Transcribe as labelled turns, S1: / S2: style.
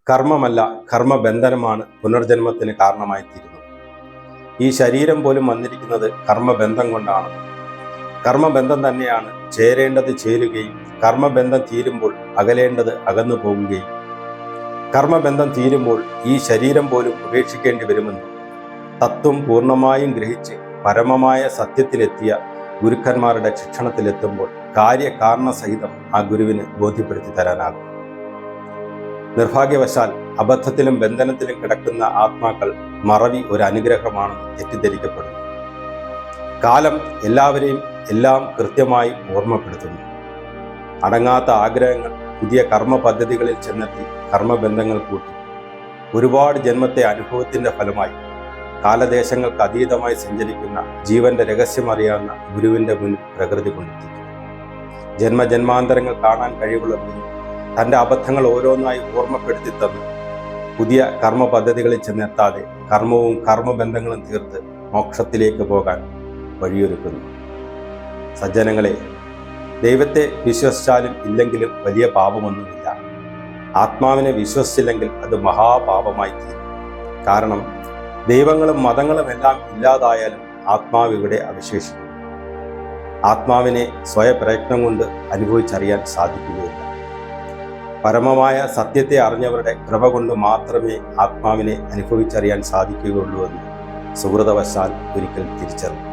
S1: കർമ്മമല്ല, കർമ്മബന്ധനമാണ് പുനർജന്മത്തിന് കാരണമായി തീരുന്നത്. ഈ ശരീരം പോലും വന്നിരിക്കുന്നത് കർമ്മബന്ധം കൊണ്ടാണ്. കർമ്മബന്ധം തന്നെയാണ് ചേരേണ്ടത് ചേരുകയും കർമ്മബന്ധം തീരുമ്പോൾ അകലേണ്ടത് അകന്നു പോകുകയും കർമ്മബന്ധം തീരുമ്പോൾ ഈ ശരീരം പോലും ഉപേക്ഷിക്കേണ്ടി വരുമെന്ന് തത്വം പൂർണ്ണമായും ഗ്രഹിച്ച് പരമമായ സത്യത്തിലെത്തിയ ഗുരുക്കന്മാരുടെ ശിക്ഷണത്തിലെത്തുമ്പോൾ കാര്യകാരണസഹിതം ആ ഗുരുവിന് ബോധ്യപ്പെടുത്തി തരാനാകും. നിർഭാഗ്യവശാൽ അബദ്ധത്തിലും ബന്ധനത്തിലും കിടക്കുന്ന ആത്മാക്കൾ മറവി ഒരു അനുഗ്രഹമാണെന്ന് തെറ്റിദ്ധരിക്കപ്പെടുന്നു. കാലം എല്ലാവരെയും എല്ലാം കൃത്യമായി ഓർമ്മപ്പെടുത്തുന്നു. അടങ്ങാത്ത ആഗ്രഹങ്ങൾ പുതിയ കർമ്മ പദ്ധതികളിൽ ചെന്നെത്തി കർമ്മബന്ധങ്ങൾ കൂട്ടി ഒരുപാട് ജന്മത്തെ അനുഭവത്തിന്റെ ഫലമായി കാലദേശങ്ങൾക്ക് അതീതമായി സഞ്ചരിക്കുന്ന ജീവന്റെ രഹസ്യമറിയാവുന്ന ഗുരുവിന്റെ മുന്നിൽ പ്രകൃതി കൊണ്ടെത്തിക്കും. ജന്മജന്മാന്തരങ്ങൾ കാണാൻ കഴിവുള്ള ഗുരു തൻ്റെ അബദ്ധങ്ങൾ ഓരോന്നായി ഓർമ്മപ്പെടുത്തി തന്നു പുതിയ കർമ്മ പദ്ധതികളിൽ ചെന്നെത്താതെ കർമ്മവും കർമ്മബന്ധങ്ങളും തീർത്ത് മോക്ഷത്തിലേക്ക് പോകാൻ വഴിയൊരുക്കുന്നു. സജ്ജനങ്ങളെ, ദൈവത്തെ വിശ്വസിച്ചാലും ഇല്ലെങ്കിലും വലിയ പാപമൊന്നുമില്ല. ആത്മാവിനെ വിശ്വസിച്ചില്ലെങ്കിൽ അത് മഹാപാപമായി തീരും. കാരണം ദൈവങ്ങളും മതങ്ങളും എല്ലാം ഇല്ലാതായാലും ആത്മാവ് ഇവിടെ അവശേഷിക്കും. ആത്മാവിനെ സ്വയപ്രയത്നം കൊണ്ട് അനുഭവിച്ചറിയാൻ സാധിക്കുകയില്ല. പരമമായ സത്യത്തെ അറിഞ്ഞവരുടെ കൃപ കൊണ്ട് മാത്രമേ ആത്മാവിനെ അനുഭവിച്ചറിയാൻ സാധിക്കുകയുള്ളൂ എന്ന് സുഹൃതവശാൽ ഒരിക്കൽ തിരിച്ചറിഞ്ഞു.